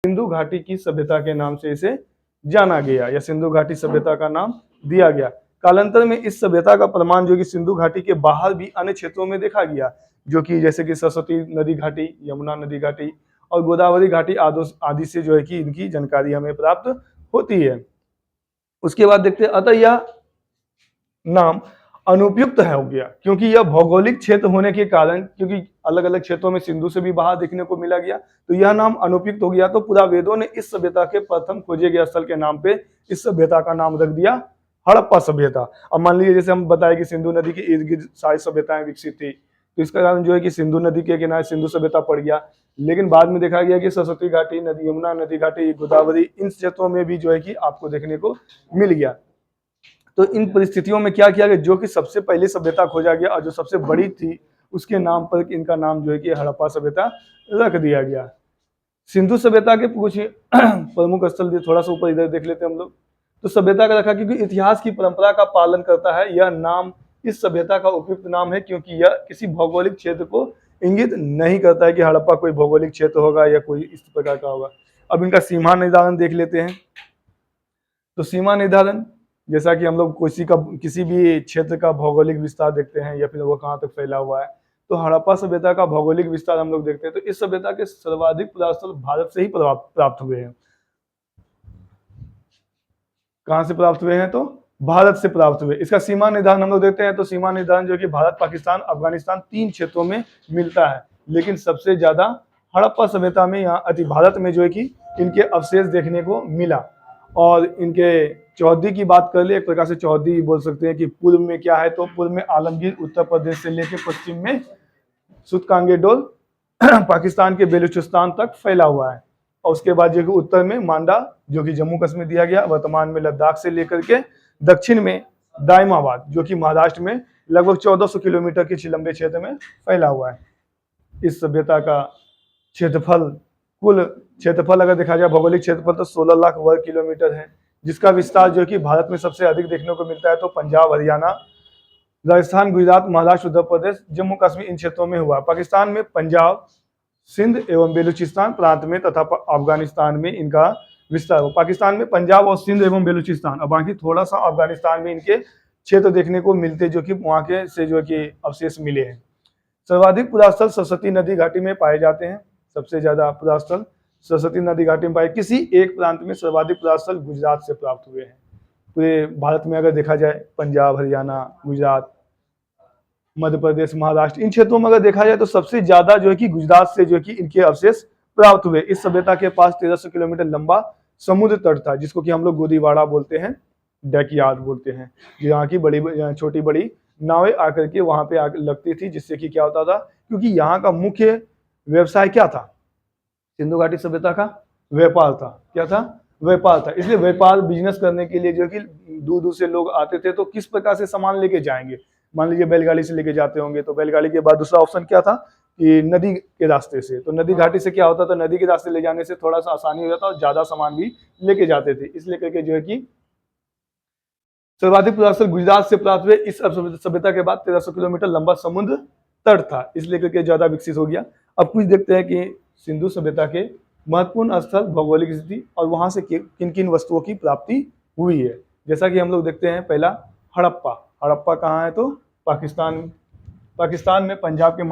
सिंधु घाटी की सभ्यता के नाम से इसे जाना गया या सिंधु घाटी सभ्यता का नाम दिया गया। कालांतर में इस सभ्यता का प्रमाण जो कि सिंधु घाटी के बाहर भी अन्य क्षेत्रों में देखा गया, जो कि जैसे कि सरस्वती नदी घाटी, यमुना नदी घाटी और गोदावरी घाटी आदि से जो है कि इनकी जानकारी हमें प्राप्त होती है। उसके बाद देखते हैं, अतः यह नाम अनुपयुक्त है हो गया, क्योंकि यह भौगोलिक क्षेत्र होने के कारण, क्योंकि अलग अलग क्षेत्रों में सिंधु से भी बाहर देखने को मिला गया, तो यह नाम अनुपयुक्त हो गया। तो पुरावेदों ने इस सभ्यता के प्रथम खोजे गए स्थल के नाम पे इस सभ्यता का नाम रख दिया हड़प्पा सभ्यता। अब मान लीजिए जैसे हम बताए कि सिंधु नदी के इर्द गिर्द सारी सभ्यताएं विकसित थी, तो इसका कारण जो है कि सिंधु नदी के किनारे सिंधु सभ्यता पड़ गया, लेकिन बाद में देखा गया कि सरस्वती घाटी नदी, यमुना नदी घाटी, गोदावरी, इन क्षेत्रों में भी जो है कि आपको देखने को मिल गया। तो इन परिस्थितियों में क्या किया गया, जो कि सबसे पहले सभ्यता खोजा गया और जो सबसे बड़ी थी उसके नाम पर इनका नाम जो है कि हड़प्पा सभ्यता रख दिया गया। सिंधु सभ्यता के कुछ प्रमुख स्थल थोड़ा सा ऊपर इधर देख लेते हैं हम लोग। तो सभ्यता का रखा क्योंकि इतिहास की परंपरा का पालन करता है, यह नाम इस सभ्यता का उपयुक्त नाम है, क्योंकि यह किसी भौगोलिक क्षेत्र को इंगित नहीं करता है कि हड़प्पा कोई भौगोलिक क्षेत्र होगा या कोई इस प्रकार का होगा। अब इनका सीमा निर्धारण देख लेते हैं। तो सीमा निर्धारण, जैसा कि हम लोग किसी भी क्षेत्र का भौगोलिक विस्तार देखते हैं या फिर वो कहाँ तक फैला हुआ है, तो हड़प्पा सभ्यता का भौगोलिक विस्तार हम लोग देखते हैं। तो इस सभ्यता के सर्वाधिक पुरातत्व भारत से ही प्राप्त हुए हैं। कहां से प्राप्त हुए हैं? तो भारत से प्राप्त हुए। इसका सीमा निर्धारण हम लोग देखते हैं। तो सीमा निर्धारण जो कि भारत, पाकिस्तान, अफगानिस्तान 3 क्षेत्रों में मिलता है, लेकिन सबसे ज्यादा हड़प्पा सभ्यता में यहाँ अति भारत में जो है कि इनके अवशेष देखने को मिला। और इनके चौहद्दी की बात कर ले, एक प्रकार से चौहद्दी बोल सकते हैं कि पूर्व में क्या है, तो पूर्व में आलमगीर उत्तर प्रदेश से लेकर पश्चिम में सुतकांगेडोल पाकिस्तान के बेलूचिस्तान तक फैला हुआ है। और उसके बाद जो कि उत्तर में मांडा जो कि जम्मू कश्मीर दिया गया, वर्तमान में लद्दाख से लेकर के दक्षिण में दाइमाबाद जो कि महाराष्ट्र में लगभग 1400 किलोमीटर के लंबे क्षेत्र में फैला हुआ है। इस सभ्यता का क्षेत्रफल, कुल क्षेत्रफल अगर देखा जाए भौगोलिक क्षेत्रफल, तो 16 लाख वर्ग किलोमीटर है, जिसका विस्तार जो कि भारत में सबसे अधिक देखने को मिलता है तो पंजाब, हरियाणा, राजस्थान, गुजरात, महाराष्ट्र, उत्तर प्रदेश, जम्मू कश्मीर, इन क्षेत्रों में हुआ। पाकिस्तान में पंजाब, सिंध एवं बेलूचिस्तान प्रांत में तथा अफगानिस्तान में इनका विस्तार हो। पाकिस्तान में पंजाब और सिंध एवं बेलूचिस्तान, और बाकी थोड़ा सा अफगानिस्तान में इनके क्षेत्र देखने को मिलते, जो कि वहां के से जो कि अवशेष मिले हैं। सर्वाधिक पुरास्थल सरस्वती नदी घाटी में पाए जाते हैं। सबसे ज्यादा पुरास्थल सरस्वती नदी घाटी में पाए। किसी एक प्रांत में सर्वाधिक पुरास्थल गुजरात से प्राप्त हुए हैं। पूरे भारत में अगर देखा जाए, पंजाब, हरियाणा, गुजरात, मध्य प्रदेश, महाराष्ट्र, इन क्षेत्रों में अगर देखा जाए तो सबसे ज्यादा जो है कि गुजरात से जो है कि इनके अवशेष प्राप्त हुए। इस सभ्यता के पास 1300 किलोमीटर लंबा समुद्र तट था, जिसको कि हम लोग गोदीवाड़ा बोलते हैं, डैकयार्ड बोलते हैं। यहाँ की छोटी बड़ी नावें आकर के वहां पे लगती थी, जिससे कि क्या होता था, क्योंकि यहाँ का मुख्य व्यवसाय क्या था, सिंधु घाटी सभ्यता का व्यापार था। क्या था? व्यापार था। इसलिए व्यापार, बिजनेस करने के लिए जो कि दूर दूर से लोग आते थे, तो किस प्रकार से सामान लेके जाएंगे। मान लीजिए बैलगाड़ी से लेके जाते होंगे, तो बैलगाड़ी के बाद दूसरा ऑप्शन क्या था कि नदी के रास्ते से। तो नदी घाटी से क्या होता था, नदी के रास्ते ले जाने से थोड़ा सा आसानी हो जाता और ज्यादा सामान भी लेके जाते थे। इसलिए करके जो है कि सर्वाधिक पुरास्थल गुजरात से प्राप्त हुए। इस सभ्यता के बाद 1300 किलोमीटर लंबा समुद्र तट था, इसलिए करके ज्यादा विकसित हो गया। अब कुछ देखते हैं कि सिंधु सभ्यता के महत्वपूर्ण स्थल, भौगोलिक स्थिति और वहां से किन किन वस्तुओं की प्राप्ति हुई है। जैसा कि हम लोग देखते हैं, पहला हड़प्पा। हड़प्पा कहाँ है? तो पाकिस्तान में पंजाब के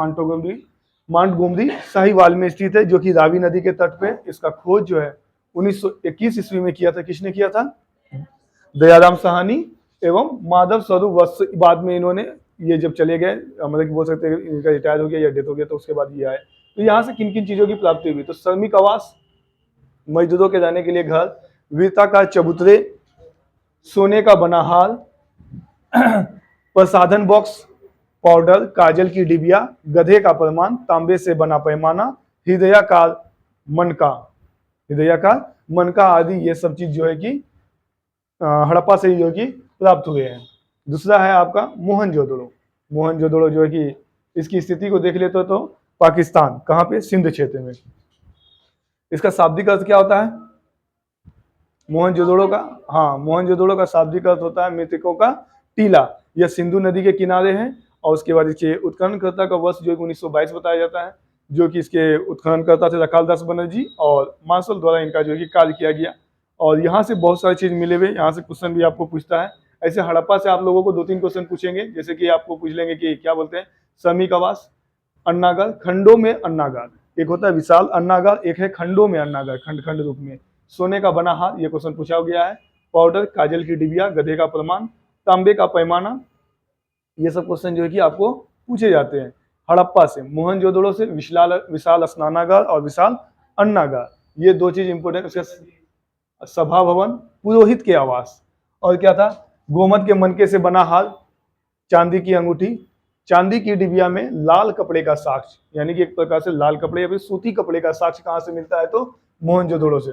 मांटगोमरी साहिवाल में स्थित है, जो कि रावी नदी के तट पे। इसका खोज जो है 1921 ईस्वी में किया था। किसने किया था? दयाराम साहनी एवं माधव स्वरूप वत्स। बाद में इन्होंने, ये जब चले गए, मतलब कि बोल सकते हैं इनका रिटायर हो गया या डेथ हो गया, तो उसके बाद ये आए। तो यहाँ से किन किन चीजों की प्राप्ति हुई? तो श्रमिक आवास, मजदूरों के रहने के लिए घर, वीरता का चबूतरे, सोने का बना हाल, प्रसाधन बॉक्स, पाउडर, काजल की डिबिया, गधे का प्रमाण, तांबे से बना पैमाना, हृदयाकार मनका आदि, ये सब चीज जो है कि हड़प्पा से जो कि प्राप्त हुए हैं। दूसरा है आपका मोहनजोदड़ो। मोहनजोदड़ो जो है कि इसकी स्थिति को देख लेते तो पाकिस्तान, कहाँ पे? सिंध क्षेत्र में। इसका शाब्दिक अर्थ क्या होता है मोहनजोदड़ो का? हाँ, मोहनजोदड़ो का शाब्दिक अर्थ होता है मृतकों का टीला। यह सिंधु नदी के किनारे है। और उसके बाद इसके उत्खननकर्ता का वर्ष जो 1922 बताया जाता है। जो कि इसके उत्खनन करता थे रखाल दास बनर्जी और मार्शल द्वारा इनका जो है कि कार्य किया गया। और यहाँ से बहुत सारी चीज मिले हुए, यहाँ से क्वेश्चन भी आपको पूछता है। ऐसे हड़प्पा से आप लोगों को 2-3 क्वेश्चन पूछेंगे, जैसे कि आपको पूछ लेंगे कि क्या बोलते हैं श्रमिक आवास, अन्नागार, खंडों में अन्नागार। एक होता है विशाल अन्नागार, एक है खंडों में अन्नागार, खंड खंड रूप में। सोने का बना हार, ये क्वेश्चन पूछा गया है। पाउडर, काजल की डिबिया, गधे का प्रमाण, तांबे का पैमाना, ये सब क्वेश्चन जो है कि आपको पूछे जाते हैं हड़प्पा से। मोहनजोदड़ो से विशाल विशाल स्नानागार और विशाल अन्नागार, ये 2 चीज इंपोर्टेंट। उसके सभा भवन, पुरोहित के आवास, और क्या था गोमत के मनके से बना हार, चांदी की अंगूठी, चांदी की डिबिया में लाल कपड़े का साक्ष, यानी कि एक प्रकार से लाल कपड़े या फिर सूती कपड़े का साक्ष कहाँ से मिलता है तो मोहनजोदड़ो से।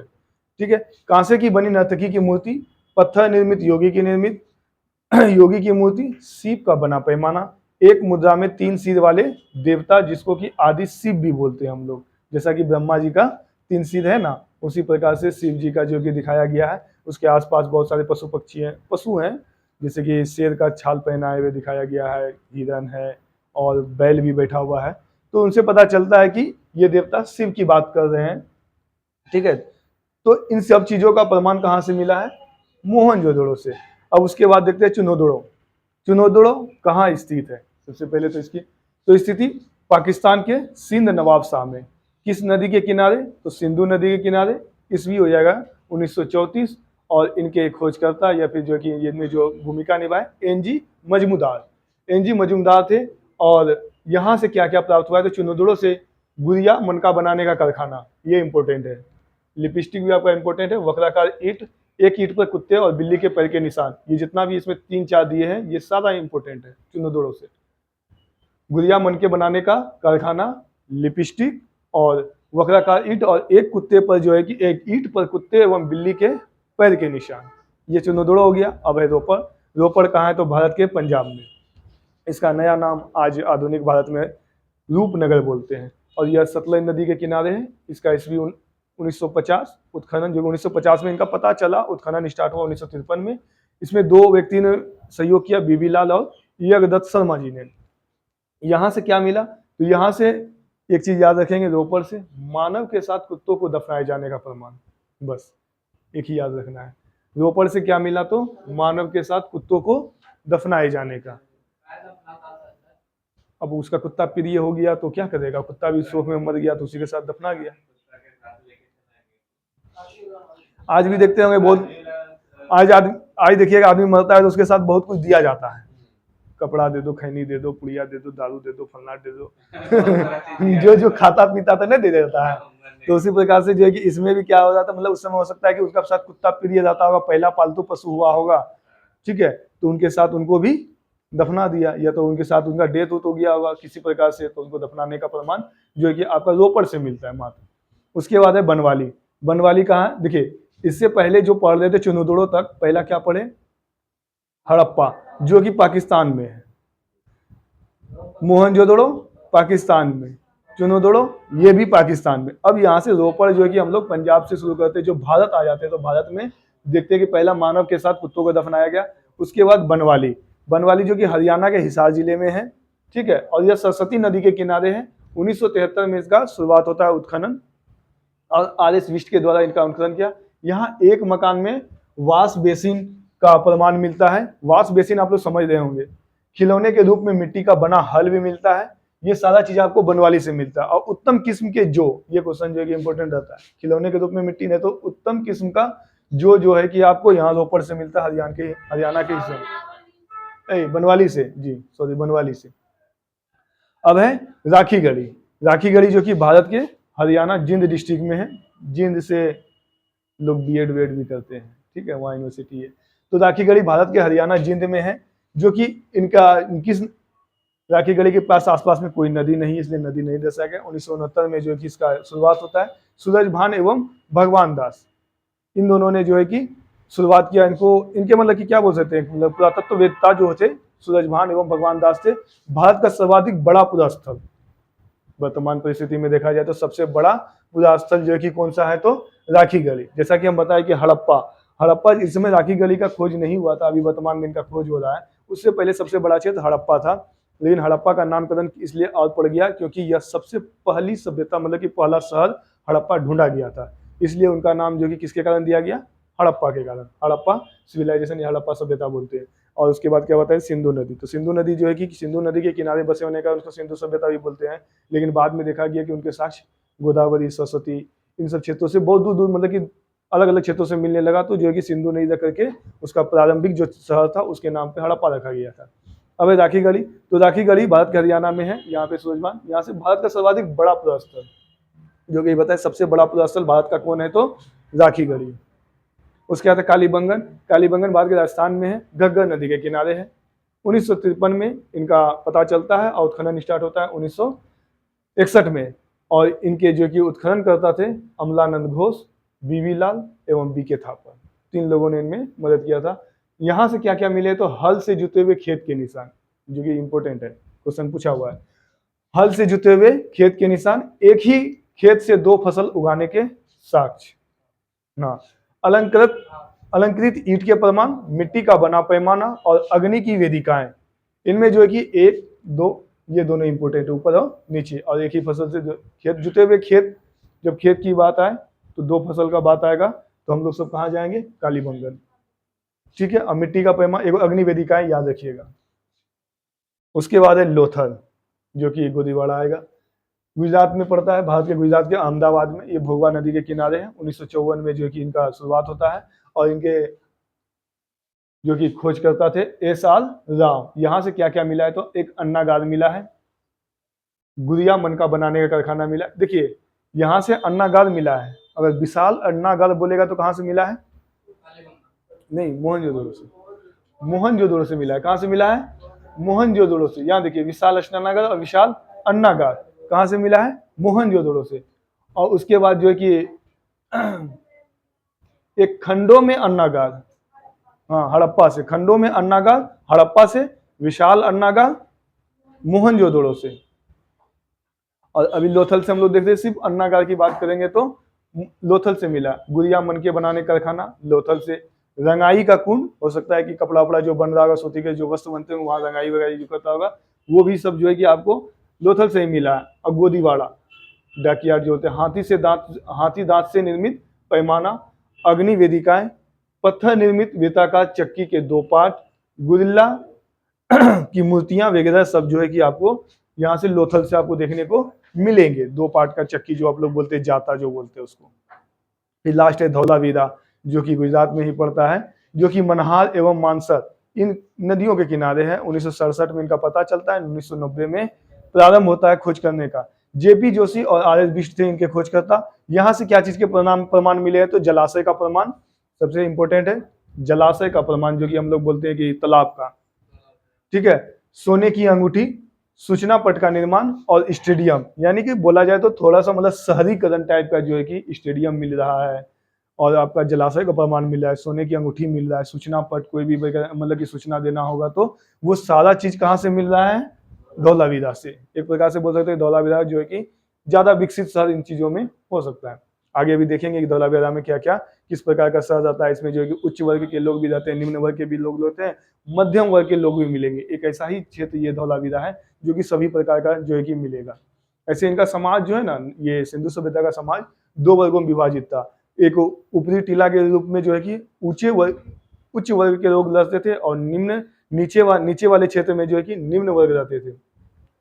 ठीक है। कांसे की बनी नर्तकी की मूर्ति, पत्थर निर्मित योगी की निर्मित योगी की मूर्ति, सीप का बना पैमाना, एक मुद्रा में 3 सिर वाले देवता जिसको कि आदि शिव भी बोलते हैं हम लोग, जैसा कि ब्रह्मा जी का 3 सिर है ना, उसी प्रकार से शिव जी का जो कि दिखाया गया है। उसके आसपास बहुत सारे पशु पक्षी हैं, पशु हैं, जैसे कि शेर का छाल पहनाए हुए दिखाया गया है, हिरन है और बैल भी बैठा हुआ है। तो उनसे पता चलता है कि ये देवता शिव की बात कर रहे हैं। ठीक है। तो इन सब चीजों का प्रमाण कहाँ से मिला है? मोहनजोदड़ो से। अब उसके बाद देखते हैं चुनोदड़ो। चुनोदड़ो कहाँ स्थित है? सबसे पहले तो इसकी तो स्थिति पाकिस्तान के सिंध नवाबशाह में। किस नदी के किनारे? तो सिंधु नदी के किनारे। ईस्वी हो जाएगा 1934। और इनके खोजकर्ता या फिर जो कि इनमें जो भूमिका निभाए एनजी मजूमदार थे। और यहाँ से क्या क्या प्राप्त हुआ है? तो चुनोदड़ो से गुड़िया मनका बनाने का कारखाना, ये इंपॉर्टेंट है। लिपस्टिक भी आपका इंपॉर्टेंट है। वक्राकार ईंट, एक ईंट पर कुत्ते और बिल्ली के पैर के निशान, ये जितना भी इसमें 3-4 दिए हैं ये सारा इंपॉर्टेंट है चुनोदड़ो से। गुड़िया मन के बनाने का कारखाना, लिपस्टिक और वक्राकार ईंट, और एक कुत्ते पर जो है कि एक ईंट पर कुत्ते एवं बिल्ली के पैर के निशान, ये चुनोदड़ो हो गया। अब है रोपड़। रोपड़ कहाँ है? तो भारत के पंजाब में। इसका नया नाम आज आधुनिक भारत में रूपनगर बोलते हैं। और यह सतलज नदी के किनारे है। इसका ईस्वी 1950 उत्खनन, जो 1950 में इनका पता चला, उत्खनन स्टार्ट हुआ 1953 में। इसमें 2 व्यक्ति ने सहयोग किया, बीबी लाल और यज्ञदत्त शर्मा जी ने। यहाँ से क्या मिला? तो यहाँ से एक चीज याद रखेंगे, रोपड़ से मानव के साथ कुत्तों को दफनाए जाने का प्रमाण, बस एक ही याद रखना है। रोपड़ से क्या मिला? तो मानव के साथ कुत्तों को दफनाए जाने का। अब उसका कुत्ता प्रिय हो गया तो क्या करेगा? कुत्ता भी शोक में मर गया तो उसी के साथ दफना गया। आज भी देखते होंगे बहुत, आज देखिएगा आदमी मरता है तो उसके साथ बहुत कुछ दिया जाता है। कपड़ा दे दो, खैनी दे दो, पुड़िया दे दो, दारू दे दो, फलना दे दो जो खाता पीता था नहीं दे देता है। तो उसी प्रकार से जो है कि इसमें भी क्या हो जाता है, मतलब उस समय हो सकता है कि उसका साथ कुत्ता प्रिय जाता होगा, पहला पालतू पशु हुआ होगा। ठीक है। तो उनके साथ उनको भी दफना दिया, या तो उनके साथ उनका डेथ हो गया होगा किसी प्रकार से, तो उनको दफनाने का प्रमाण जो है कि आपका रोपड़ से मिलता है मात्र। उसके बाद है बनवाली। बनवाली कहाँ है? देखिए इससे पहले जो पढ़ रहे थे चुनोदड़ो तक, पहला क्या पढ़े? हड़प्पा, जो कि पाकिस्तान में है। मोहनजोदड़ो पाकिस्तान में, चुनोदड़ो ये भी पाकिस्तान में। अब यहाँ से रोपड़ जो है कि हम लोग पंजाब से शुरू करते हैं, जो भारत आ जाते हैं तो भारत में देखते हैं कि पहला मानव के साथ कुत्तों को दफनाया गया। उसके बाद बनवाली, बनवाली जो कि हरियाणा के हिसार जिले में है। ठीक है। और यह सरस्वती नदी के किनारे है। 1973 में इसका शुरुआत होता है उत्खनन, और RS विष्ट के द्वारा इनका उत्खनन किया। यहाँ एक मकान में वाश बेसिन का प्रमाण मिलता है। वाश बेसिन आप लोग समझ रहे होंगे। खिलौने के रूप में मिट्टी का बना हल भी मिलता है। ये सारा चीज आपको बनवाली से मिलता है। और उत्तम किस्म के ये क्वेश्चन जो है कि इंपॉर्टेंट रहता है, खिलौने के रूप में मिट्टी नहीं तो उत्तम किस्म का जो है कि आपको यहाँ रोपड़ से मिलता है, हरियाणा के हिस्से बनवाली से, जी सॉरी बनवाली से। अब है राखी गढ़ी। राखी गढ़ी जो कि भारत के हरियाणा जिंद डिस्ट्रिक्ट में है। जिंद से लोग बीएड भी करते हैं। ठीक है, वहाँ यूनिवर्सिटी है। तो राखी गढ़ी भारत के हरियाणा जिंद में है, जो कि इनकी राखी गढ़ी के पास आसपास में कोई नदी नहीं, इसलिए नदी नहीं दर्शाया गया। 1969 में जो है कि इसका शुरुआत होता है। सूरजभान एवं भगवान दास, इन दोनों ने जो है कि शुरुआत किया। इनके मतलब कि क्या बोल सकते हैं, मतलब पुरातत्ववेत्ता जो थे सूरजभान एवं भगवान दास थे। भारत का सर्वाधिक बड़ा पुरा स्थल वर्तमान परिस्थिति में देखा जाए तो सबसे बड़ा पुरा स्थल जो है कि कौन सा है, तो राखी गढ़ी। जैसा कि हम बताएं कि हड़प्पा इस समय राखी गढ़ी का खोज नहीं हुआ था, अभी वर्तमान में इनका खोज हो रहा है। उससे पहले सबसे बड़ा क्षेत्र हड़प्पा था। लेकिन हड़प्पा का नामकरण इसलिए और पड़ गया क्योंकि यह सबसे पहली सभ्यता मतलब कि पहला शहर हड़प्पा ढूंढा गया था, इसलिए उनका नाम जो कि किसके कारण दिया गया, हड़प्पा के कारण, हड़प्पा सिविलाइजेशन या हड़प्पा सभ्यता बोलते हैं। और उसके बाद क्या होता है, सिंधु नदी। तो सिंधु नदी जो है कि सिंधु नदी के किनारे बसे होने का उसको सिंधु सभ्यता भी बोलते हैं, लेकिन बाद में देखा गया कि उनके साक्ष्य गोदावरी, सरस्वती, इन सब क्षेत्रों से बहुत दूर दूर मतलब कि अलग अलग क्षेत्रों से मिलने लगा, तो जो है कि सिंधु नदी तक करके उसका प्रारंभिक जो शहर था उसके नाम पे हड़प्पा रखा गया था। अब है राखी गढ़ी। तो राखी गढ़ी भारत के हरियाणा में है, यहाँ पे सूरजमान, यहाँ से भारत का सर्वाधिक बड़ा पुरास्थल, जो कि बताए सबसे बड़ा पुरास्थल भारत का कौन है, तो राखी गढ़ी। उसके बाद कालीबंगन। कालीबंगन भारत के राजस्थान में है, घग्गर नदी के किनारे है। 1953 में इनका पता चलता है और उत्खनन स्टार्ट होता है 1961 में, और इनके जो कि उत्खनन करता थे अमलानंद घोष, बीवी लाल एवं बीके थापर, 3 लोगों ने इनमें मदद किया था। यहाँ से क्या क्या मिले, तो हल से जुते हुए खेत के निशान, जो कि इंपॉर्टेंट है, क्वेश्चन पूछा हुआ है। हल से जुते हुए खेत के निशान, एक ही खेत से 2 फसल उगाने के साक्ष्य, हाँ, अलंकृत ईंट के प्रमाण, मिट्टी का बना पैमाना और अग्नि की वेदिकाएं, इनमें जो है कि 1, 2 ये दोनों इंपोर्टेंट है, ऊपर और नीचे, और एक ही फसल से खेत जुते हुए खेत, जब खेत की बात आए तो 2 फसल का बात आएगा, तो हम लोग सब कहाँ जाएंगे, कालीबंगन, ठीक है। और मिट्टी का पैमाना, एवं अग्नि वेदिकाएं याद रखिएगा। उसके बाद है लोथल, जो कि गोदीवाड़ा आएगा, गुजरात में पड़ता है, भारत के गुजरात के अहमदाबाद में, ये भोगवा नदी के किनारे है। 1954 में जो कि इनका शुरुआत होता है, और इनके जो कि खोज करता थे एस.आर. राव। यहाँ से क्या क्या मिला है, तो एक अन्नागार मिला है, गुड़िया मनका बनाने का कारखाना मिला। देखिए यहाँ से अन्नागार मिला है, अगर विशाल अन्नागार बोलेगा तो कहाँ से मिला है, नहीं, मोहनजोदड़ो से, मोहनजोदड़ो से मिला है। कहाँ से मिला है, मोहनजोदड़ो से। यहाँ देखिए विशाल अन्नागार और विशाल अन्नागार कहाँ से मिला है, मोहनजोदड़ो से। और उसके बाद जो है कि एक खंडों में अन्नागार, हाँ, हड़प्पा से, खंडों में अन्नागार हड़प्पा से, विशाल अन्नागार मोहनजोदड़ो से। और अभी लोथल से हम लोग देखते हैं, सिर्फ अन्नागार की बात करेंगे तो लोथल से मिला, गुड़िया मन के बनाने कारखाना लोथल से। रंगाई का कुंड, हो सकता है कि कपड़ा वपड़ा जो बन रहा होगा, सूती के जो वस्त्र बनते हैं वहाँ रंगाई वगैरह जो करता होगा, वो भी सब जो है कि आपको लोथल से ही मिला है। और गोदीवाड़ा डॉकयार्ड जो होते हैं, हाथी दांत से निर्मित पैमाना, अग्नि वेदिकाएं, पत्थर निर्मित वृत्ताकार चक्की के 2 पार्ट, गुरिल्ला की मूर्तियां वगैरह सब जो है कि आपको यहाँ से लोथल से आपको देखने को मिलेंगे। 2 पार्ट का चक्की जो आप लोग बोलते हैं, जाता जो बोलते हैं उसको। फिर लास्ट है धौलावीरा, जो कि गुजरात में ही पड़ता है, जो कि मनहार एवं मानसर इन नदियों के किनारे है। 1967 में इनका पता चलता है, 1990 में प्रारंभ होता है खोज करने का। जेपी जोशी और आर.एस. बिष्ट थे इनके खोजकर्ता। यहाँ से क्या चीज के प्रमाण मिले हैं, तो जलाशय का प्रमाण सबसे इंपॉर्टेंट है, जलाशय का प्रमाण, जो कि हम लोग बोलते हैं कि तालाब का, ठीक है। सोने की अंगूठी, सूचना पट का निर्माण और स्टेडियम, यानी कि बोला जाए तो थोड़ा सा मतलब शहरीकरण टाइप का जो है कि स्टेडियम मिल रहा है, और आपका जलाशय का प्रमाण मिल रहा है, सोने की अंगूठी मिल रहा है, सूचना पट, कोई भी मतलब कि सूचना देना होगा तो वो सारा चीज कहाँ से मिल रहा है, धौलावीरा से। एक प्रकार से बोल सकते हैं धौलावीरा जो है कि ज्यादा विकसित शहर इन चीजों में हो सकता है। आगे भी देखेंगे कि धौलावीरा में क्या क्या किस प्रकार का शहर आता है। इसमें जो है कि उच्च वर्ग के लोग भी रहते हैं, निम्न वर्ग के भी लोग रहते हैं, मध्यम वर्ग के लोग भी मिलेंगे। एक ऐसा ही क्षेत्र ये धौलावीरा है जो कि सभी प्रकार का जो है कि मिलेगा। ऐसे इनका समाज जो है ना, ये सिंधु सभ्यता का समाज 2 वर्गों में विभाजित था। एक ऊपरी टीला के रूप में जो है कि उच्च वर्ग के लोग रहते थे, और नीचे वाले क्षेत्र में जो है कि निम्न वर्ग रहते थे।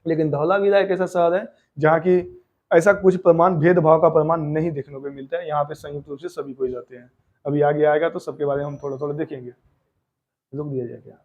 लेकिन धौलावीरा एक ऐसा शहर है जहाँ की ऐसा कुछ प्रमाण, भेदभाव का प्रमाण नहीं देखने को मिलता है। यहाँ पे संयुक्त रूप से सभी कोई रहते हैं। अभी आगे आएगा तो सबके बारे में हम थोड़ा थोड़ा देखेंगे। रुक दिया जाए क्या।